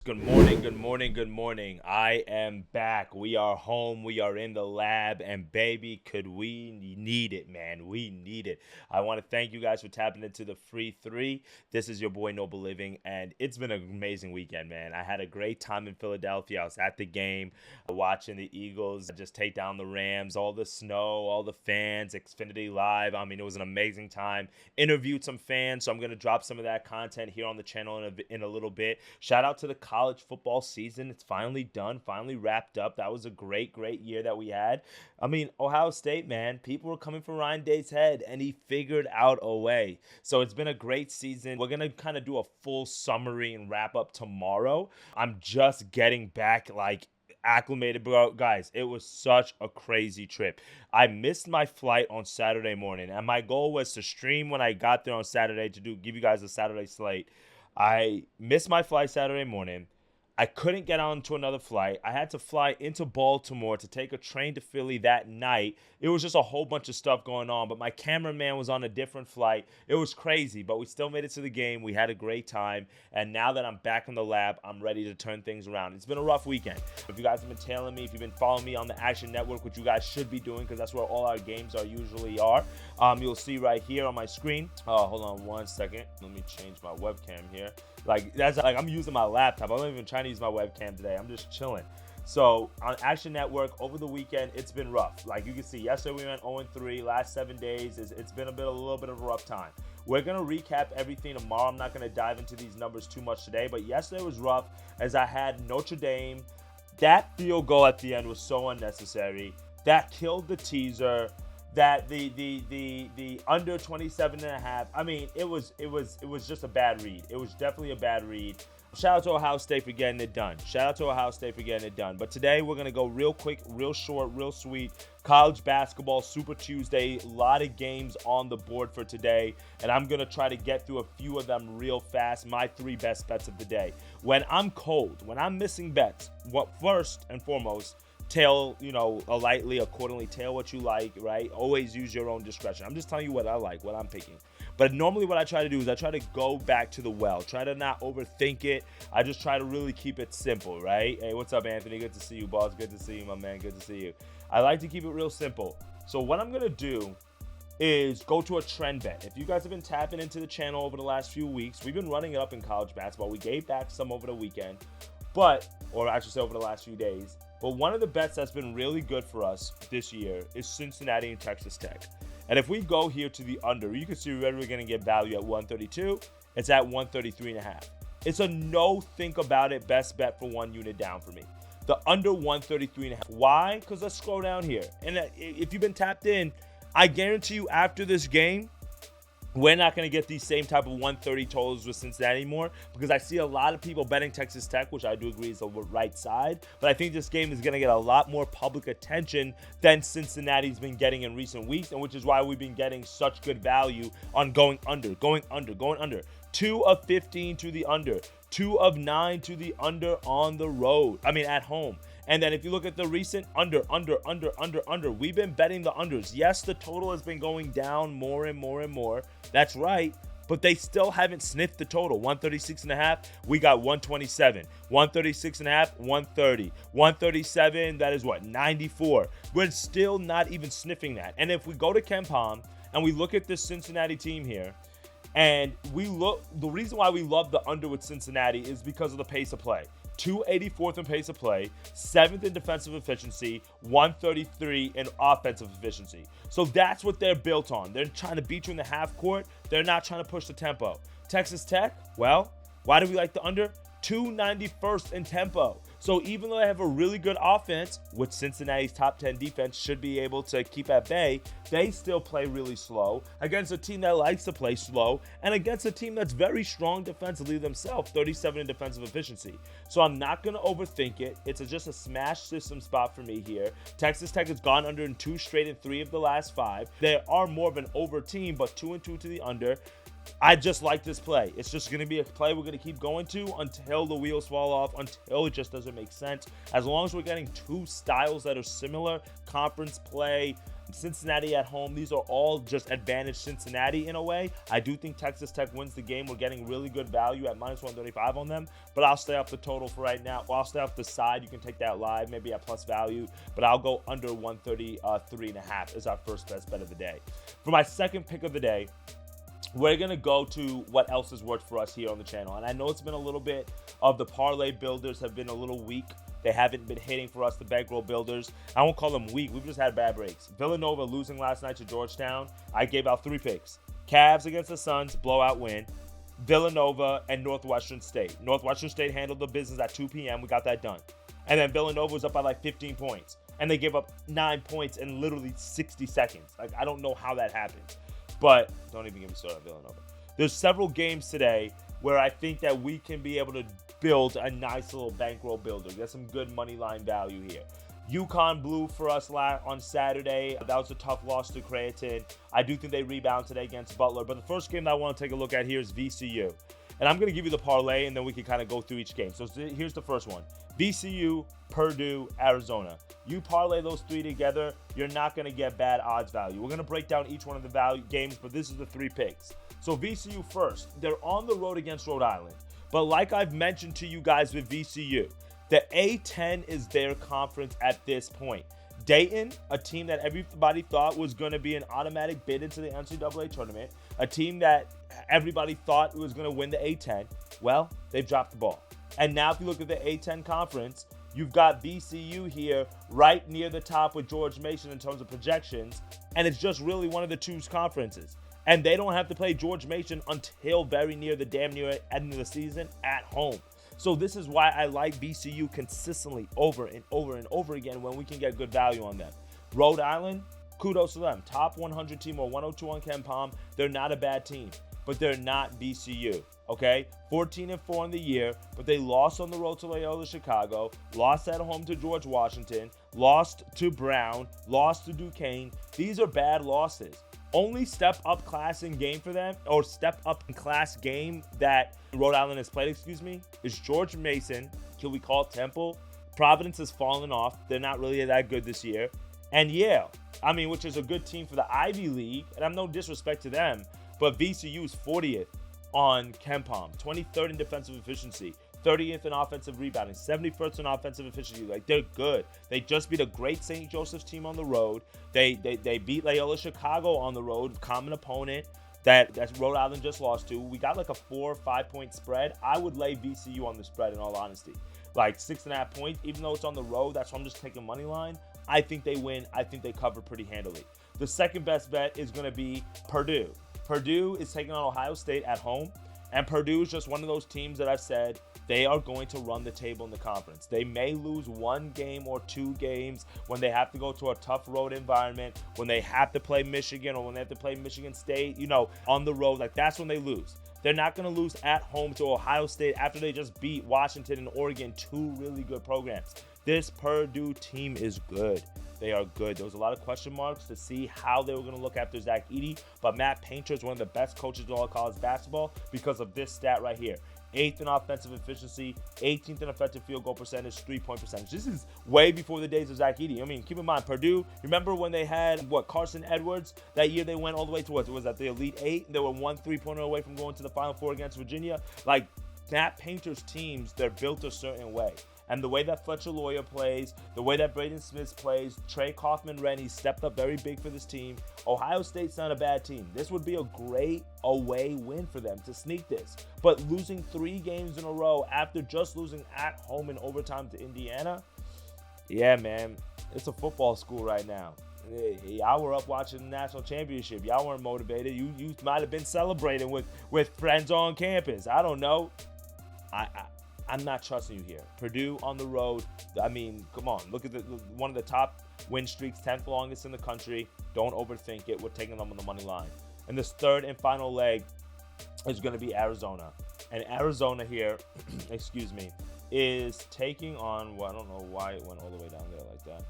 Good morning, good morning, good morning. I am back. We are home. We are in the lab. And baby, could we need it, man. We need it. I want to thank you guys for tapping into the free three. This is your boy Noble Living, and it's been an amazing weekend, man. I had a great time in Philadelphia. I was at the game watching the Eagles just take down the Rams, all the snow, all the fans, Xfinity Live. I mean, it was an amazing time. Interviewed some fans, so I'm going to drop some of that content here on the channel in a little bit. Shout out to the college football season. It's finally done, finally wrapped up. That was a great year that we had. I mean, Ohio State, man, people were coming for Ryan Day's head, and he figured out a way. So it's been a great season. We're going to kind of do a full summary and wrap up tomorrow. I'm just getting back, acclimated, bro. Guys, it was such a crazy trip. I missed my flight on Saturday morning, and my goal was to stream when I got there on Saturday to give you guys a Saturday slate. I missed my flight Saturday morning. I couldn't get on to another flight. I had to fly into Baltimore to take a train to Philly that night. It was just a whole bunch of stuff going on, but my cameraman was on a different flight. It was crazy, but we still made it to the game. We had a great time, and now that I'm back in the lab, I'm ready to turn things around. It's been a rough weekend. If you guys have been tailing me, if you've been following me on the Action Network, which you guys should be doing because that's where all our games usually are, you'll see right here on my screen. Hold on one second. Let me change my webcam here. I'm using my laptop. I'm not even trying to use my webcam today. I'm just chilling. So on Action Network over the weekend, it's been rough. Like you can see, yesterday we went 0-3. Last 7 days, it's been a little bit of a rough time. We're gonna recap everything tomorrow. I'm not gonna dive into these numbers too much today, but yesterday was rough as I had Notre Dame. That field goal at the end was so unnecessary. That killed the teaser. That the under 27.5. I mean, it was just a bad read. It was definitely a bad read. Shout out to Ohio State for getting it done. But today we're gonna go real quick, real short, real sweet. College basketball, Super Tuesday. A lot of games on the board for today, and I'm gonna try to get through a few of them real fast. My 3 best bets of the day. When I'm cold, when I'm missing bets, what first and foremost. Tail, lightly, accordingly, tail what you like, right? Always use your own discretion. I'm just telling you what I like, what I'm picking. But normally what I try to do is I try to go back to the well. Try to not overthink it. I just try to really keep it simple, right? Hey, what's up, Anthony? Good to see you, boss. Good to see you, my man. Good to see you. I like to keep it real simple. So what I'm going to do is go to a trend bet. If you guys have been tapping into the channel over the last few weeks, we've been running it up in college basketball. We gave back some over the weekend, or I should say over the last few days. But one of the bets that's been really good for us this year is Cincinnati and Texas Tech. And if we go here to the under, you can see we're going to get value at 132. It's at 133.5. It's a no think about it best bet for 1 unit down for me. The under 133.5. Why? Because let's scroll down here. And if you've been tapped in, I guarantee you after this game, we're not going to get these same type of 130 totals with Cincinnati anymore because I see a lot of people betting Texas Tech, which I do agree is the right side. But I think this game is going to get a lot more public attention than Cincinnati's been getting in recent weeks, and which is why we've been getting such good value on going under. 2 of 15 to the under. 2 of 9 to the under on the road. At home. And then if you look at the recent under, we've been betting the unders. Yes, the total has been going down more and more. That's right. But they still haven't sniffed the total. 136.5, we got 127. 136.5, 130. 137, that is what? 94. We're still not even sniffing that. And if we go to KenPom and we look at this Cincinnati team here, and the reason why we love the under with Cincinnati is because of the pace of play. 284th in pace of play, 7th in defensive efficiency, 133 in offensive efficiency. So that's what they're built on. They're trying to beat you in the half court. They're not trying to push the tempo. Texas Tech, well, why do we like the under? 291st in tempo. So even though they have a really good offense, which Cincinnati's top 10 defense should be able to keep at bay, they still play really slow against a team that likes to play slow and against a team that's very strong defensively themselves, 37 in defensive efficiency. So I'm not going to overthink it. It's just a smash system spot for me here. Texas Tech has gone under in 2 straight in 3 of the last 5. They are more of an over team, but 2 and 2 to the under. I just like this play. It's just going to be a play we're going to keep going to until the wheels fall off, until it just doesn't make sense. As long as we're getting 2 styles that are similar, conference play, Cincinnati at home. These are all just advantage Cincinnati in a way. I do think Texas Tech wins the game. We're getting really good value at minus 135 on them, but I'll stay off the total for right now. Well, I'll stay off the side. You can take that live, maybe at plus value, but I'll go under 133.5 as our first best bet of the day. For my second pick of the day, we're going to go to what else has worked for us here on the channel. And I know it's been a little bit of the parlay builders have been a little weak. They haven't been hitting for us, the bankroll builders. I won't call them weak. We've just had bad breaks. Villanova losing last night to Georgetown. I gave out 3 picks. Cavs against the Suns, blowout win. Villanova and Northwestern State. Northwestern State handled the business at 2 p.m. We got that done. And then Villanova was up by like 15 points. And they gave up 9 points in literally 60 seconds. Like, I don't know how that happened. But don't even get me started on Villanova. There's several games today where I think that we can be able to build a nice little bankroll builder. Get some good money line value here. UConn blew for us on Saturday. That was a tough loss to Creighton. I do think they rebound today against Butler. But the first game that I want to take a look at here is VCU. And I'm going to give you the parlay, and then we can kind of go through each game. So here's the first one. VCU, Purdue, Arizona. You parlay those 3 together, you're not going to get bad odds value. We're going to break down each one of the value games, but this is the 3 picks. So VCU first. They're on the road against Rhode Island. But like I've mentioned to you guys with VCU, the A-10 is their conference at this point. Dayton, a team that everybody thought was going to be an automatic bid into the NCAA tournament, a team that everybody thought was going to win the A-10, well, they've dropped the ball. And now if you look at the A-10 conference, you've got VCU here right near the top with George Mason in terms of projections, and it's just really one of the 2 conferences. And they don't have to play George Mason until very near the damn near end of the season at home. So this is why I like VCU consistently over and over and over again when we can get good value on them. Rhode Island, kudos to them. Top 100 team or 102 on KenPom. They're not a bad team, but they're not VCU, okay? 14-4 in the year, but they lost on the road to Loyola Chicago, lost at home to George Washington, lost to Brown, lost to Duquesne. These are bad losses. Only step up class in game for them, or step up in class game that Rhode Island has played, is George Mason. Can we call it Temple? Providence has fallen off. They're not really that good this year. And Yale, which is a good team for the Ivy League, and I'm no disrespect to them, but VCU is 40th on KenPom, 23rd in defensive efficiency, 30th in offensive rebounding, 71st in offensive efficiency. Like, they're good. They just beat a great St. Joseph's team on the road. They beat Loyola Chicago on the road, common opponent that Rhode Island just lost to. We got like a 4 or 5 point spread. I would lay VCU on the spread in all honesty. Like 6.5 points, even though it's on the road, that's why I'm just taking money line. I think they win. I think they cover pretty handily. The second best bet is going to be Purdue. Purdue is taking on Ohio State at home. And Purdue is just one of those teams that I've said they are going to run the table in the conference. They may lose 1 game or 2 games when they have to go to a tough road environment, when they have to play Michigan or when they have to play Michigan State, on the road. Like, that's when they lose. They're not going to lose at home to Ohio State after they just beat Washington and Oregon, 2 really good programs. This Purdue team is good. They are good. There was a lot of question marks to see how they were going to look after Zach Edey, but Matt Painter is one of the best coaches in all of college basketball because of this stat right here. 8th in offensive efficiency, 18th in effective field goal percentage, 3-point percentage. This is way before the days of Zach Edey. Keep in mind, Purdue, remember when they had, Carson Edwards? That year they went all the way to what? Was that the Elite 8? They were 1 3-pointer away from going to the Final Four against Virginia. Like, Matt Painter's teams, they're built a certain way. And the way that Fletcher Loyer plays, the way that Braden Smith plays, Trey Kaufman-Rennie stepped up very big for this team. Ohio State's not a bad team. This would be a great away win for them to sneak this. But losing 3 games in a row after just losing at home in overtime to Indiana, yeah, man, it's a football school right now. Y'all were up watching the national championship. Y'all weren't motivated. You might have been celebrating with friends on campus. I don't know. I'm not trusting you here. Purdue on the road. Come on. Look at one of the top win streaks, 10th longest in the country. Don't overthink it. We're taking them on the money line. And this third and final leg is going to be Arizona. And Arizona here, is taking on, I don't know why it went all the way down there like that.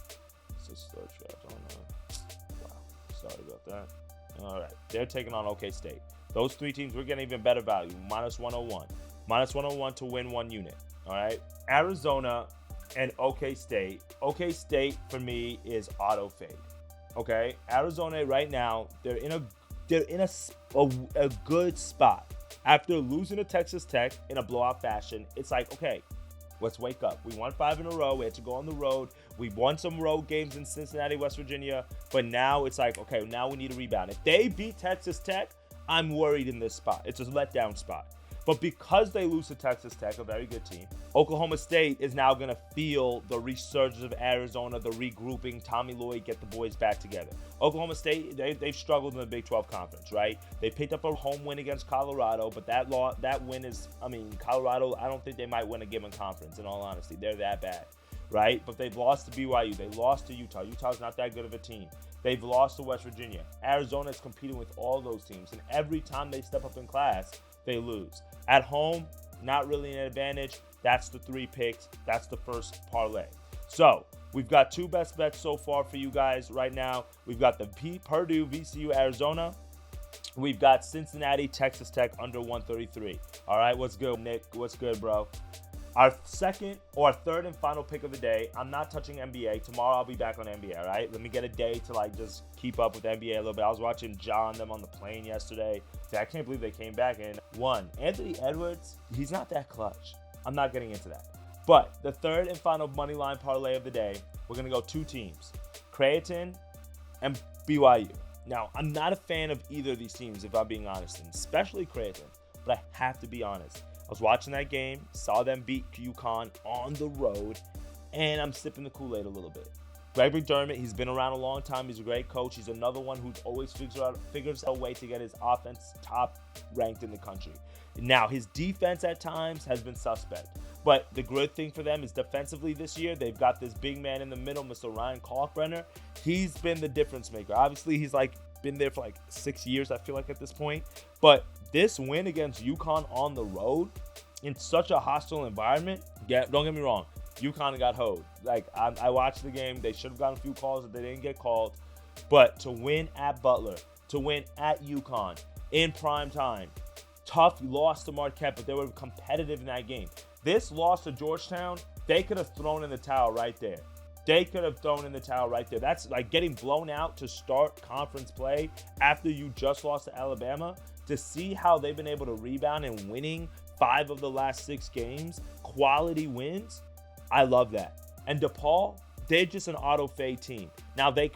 It's a start trap. I don't know. Wow. Sorry about that. All right. They're taking on OK State. Those 3 teams, we're getting even better value. Minus 101. Minus 101 to win 1 unit. All right. Arizona and OK State. OK State for me is auto fade. Okay, Arizona right now, they're in a good spot. After losing to Texas Tech in a blowout fashion, it's like, okay, let's wake up. We won 5 in a row. We had to go on the road. We won some road games in Cincinnati, West Virginia. But now it's like, okay, now we need a rebound. If they beat Texas Tech, I'm worried in this spot. It's a letdown spot. But because they lose to Texas Tech, a very good team, Oklahoma State is now going to feel the resurgence of Arizona, the regrouping, Tommy Lloyd, get the boys back together. Oklahoma State, they've struggled in the Big 12 Conference, right? They picked up a home win against Colorado, but that win is, Colorado, I don't think they might win a given conference, in all honesty. They're that bad, right? But they've lost to BYU. They lost to Utah. Utah's not that good of a team. They've lost to West Virginia. Arizona is competing with all those teams, and every time they step up in class, they lose. At home, not really an advantage. That's the 3 picks. That's the first parlay. So we've got 2 best bets so far for you guys right now. We've got the Purdue, VCU, Arizona. We've got Cincinnati, Texas Tech under 133. All right, what's good, Nick? What's good, bro? Our second or third and final pick of the day. I'm not touching NBA. Tomorrow I'll be back on NBA, all right? Let me get a day to just keep up with NBA a little bit. I was watching John them on the plane yesterday. I can't believe they came back and won. Anthony Edwards, he's not that clutch. I'm not getting into that. But the third and final money line parlay of the day, we're going to go 2 teams, Creighton and BYU. Now, I'm not a fan of either of these teams, if I'm being honest, and especially Creighton, but I have to be honest. I was watching that game, saw them beat UConn on the road, and I'm sipping the Kool-Aid a little bit. Greg McDermott, he's been around a long time. He's a great coach. He's another one who's always figures out a way to get his offense top ranked in the country. Now, his defense at times has been suspect. But the good thing for them is defensively this year, they've got this big man in the middle, Mr. Ryan Kalkbrenner. He's been the difference maker. Obviously, he's been there for 6 years, I feel like, at this point. But this win against UConn on the road in such a hostile environment, don't get me wrong, UConn got hoed. I watched the game. They should have gotten a few calls that they didn't get called. But to win at Butler, to win at UConn in prime time, tough loss to Marquette, but they were competitive in that game. This loss to Georgetown, they could have thrown in the towel right there. That's like getting blown out to start conference play after you just lost to Alabama. To see how they've been able to rebound and winning 5 of the last 6 games, quality wins, I love that. And DePaul, they're just an auto-fade team. Now, they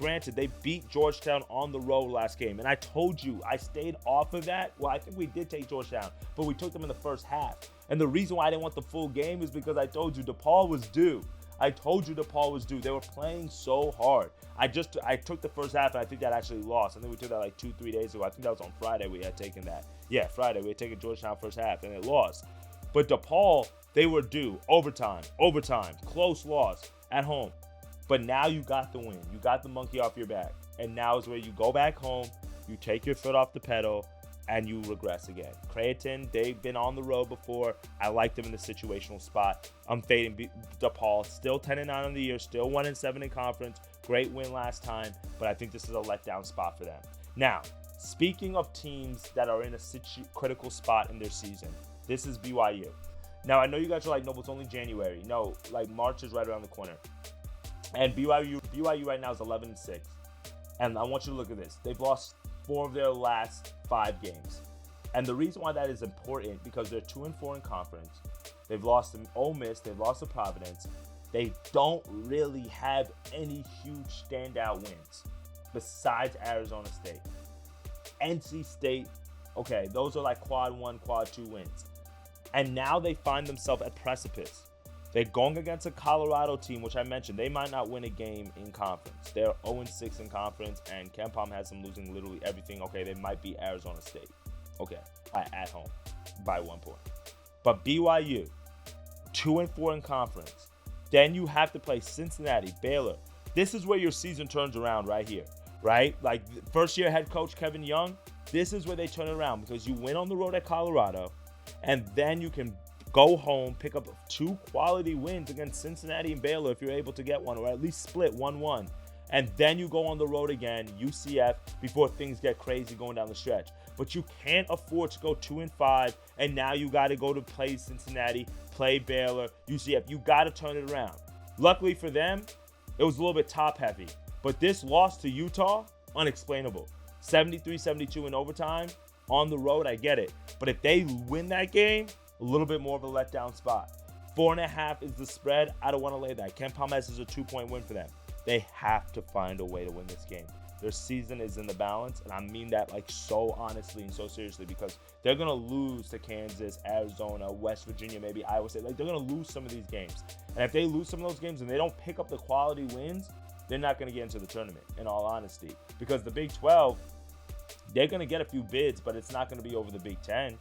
beat Georgetown on the road last game. And I told you, I stayed off of that. Well, I think we did take Georgetown, but we took them in the first half. And the reason why I didn't want the full game is because I told you DePaul was due. They were playing so hard. I took the first half, and I think that actually lost. And then we took that 2-3 days ago. I think that was on Friday we had taken that. Yeah, Friday. We had taken Georgetown first half, and it lost. But DePaul, they were due. Overtime. Close loss at home. But now you got the win. You got the monkey off your back. And now is where you go back home, you take your foot off the pedal, and you regress again. Creighton, they've been on the road before. I like them in the situational spot. I'm fading DePaul. Still 10-9 on the year. Still 1-7 in conference. Great win last time. But I think this is a letdown spot for them. Now, speaking of teams that are in a critical spot in their season, this is BYU. Now, I know you guys are like, no, it's only January. No, March is right around the corner. And BYU right now is 11-6. And I want you to look at this. They've lost 4 of their last 5 games. And the reason why that is important, because they're 2-4 in conference. They've lost to Ole Miss. They've lost to Providence. They don't really have any huge standout wins besides Arizona State. NC State, okay, those are quad 1, quad 2 wins. And now they find themselves at precipice. They're going against a Colorado team, which I mentioned. They might not win a game in conference. They're 0-6 in conference, and Ken Palm has them losing literally everything. Okay, they might be Arizona State. Okay, at home by 1 point. But BYU, 2-4 in conference. Then you have to play Cincinnati, Baylor. This is where your season turns around right here, right? First-year head coach Kevin Young, this is where they turn it around because you win on the road at Colorado, and then you can go home, pick up 2 quality wins against Cincinnati and Baylor if you're able to get one, or at least split 1-1. And then you go on the road again, UCF, before things get crazy going down the stretch. But you can't afford to go 2-5, and now you got to go to play Cincinnati, play Baylor, UCF. You got to turn it around. Luckily for them, it was a little bit top heavy. But this loss to Utah, unexplainable. 73-72 in overtime on the road, I get it. But if they win that game, a little bit more of a letdown spot. 4.5 is the spread. I don't want to lay that. Ken Palmes is a 2-point win for them. They have to find a way to win this game. Their season is in the balance, and I mean that like so honestly and so seriously, because they're going to lose to Kansas, Arizona, West Virginia, maybe Iowa State. Like, they're going to lose some of these games. And if they lose some of those games and they don't pick up the quality wins, they're not going to get into the tournament, in all honesty. Because the Big 12, they're going to get a few bids, but it's not going to be over the Big 10,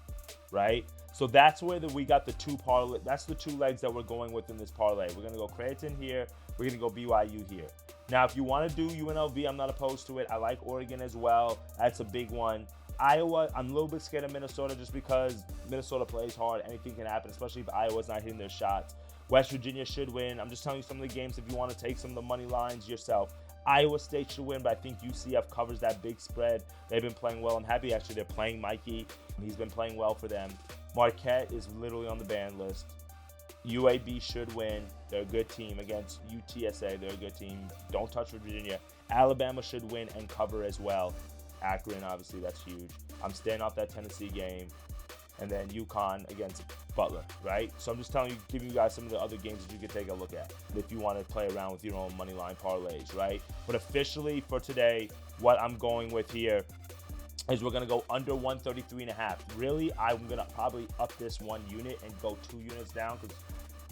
right? So that's where we got the two parlay. That's the two legs that we're going with in this parlay. We're going to go Creighton here. We're going to go BYU here. Now, if you want to do UNLV, I'm not opposed to it. I like Oregon as well. That's a big one. Iowa, I'm a little bit scared of Minnesota just because Minnesota plays hard. Anything can happen, especially if Iowa's not hitting their shots. West Virginia should win. I'm just telling you some of the games if you want to take some of the money lines yourself. Iowa State should win, but I think UCF covers that big spread. They've been playing well. I'm happy, actually, they're playing Mikey. He's been playing well for them. Marquette is literally on the ban list. UAB should win. They're a good team against UTSA. They're a good team. Don't touch Virginia. Alabama should win and cover as well. Akron, obviously, that's huge. I'm staying off that Tennessee game. And then UConn against Butler, right? So I'm just telling you, giving you guys some of the other games that you could take a look at if you want to play around with your own money line parlays, right? But officially for today, what I'm going with here is we're going to go under 133.5. Really, I'm going to probably up this 1 unit and go 2 units down, because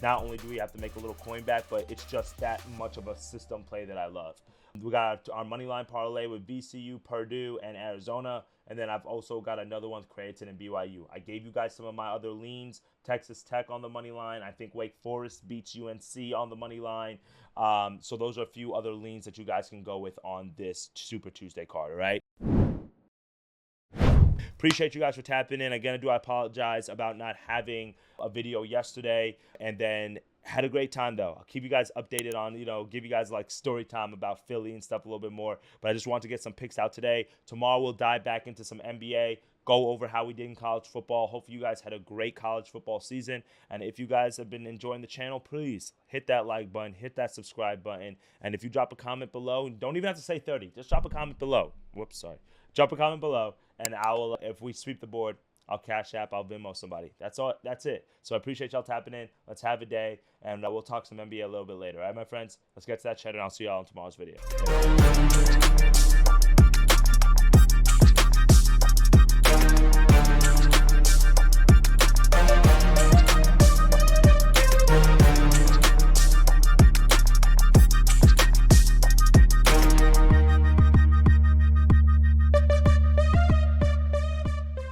not only do we have to make a little coin back, but it's just that much of a system play that I love. We got our money line parlay with VCU, Purdue, and Arizona. And then I've also got another one with Creighton and BYU. I gave you guys some of my other leans. Texas Tech on the money line. I think Wake Forest beats UNC on the money line. So those are a few other leans that you guys can go with on this Super Tuesday card, all right? Appreciate you guys for tapping in. Again, I apologize about not having a video yesterday. And then had a great time, though. I'll keep you guys updated on, give you guys like story time about Philly and stuff a little bit more. But I just want to get some picks out today. Tomorrow we'll dive back into some NBA, go over how we did in college football. Hopefully you guys had a great college football season. And if you guys have been enjoying the channel, please hit that like button, hit that subscribe button. And if you drop a comment below, don't even have to say 30. Just drop a comment below. Whoops, sorry. Drop a comment below, and I will, if we sweep the board, I'll Cash App, I'll Venmo somebody. That's all. That's it. So I appreciate y'all tapping in. Let's have a day, and we'll talk some NBA a little bit later. All right, my friends? Let's get to that chat, and I'll see y'all in tomorrow's video.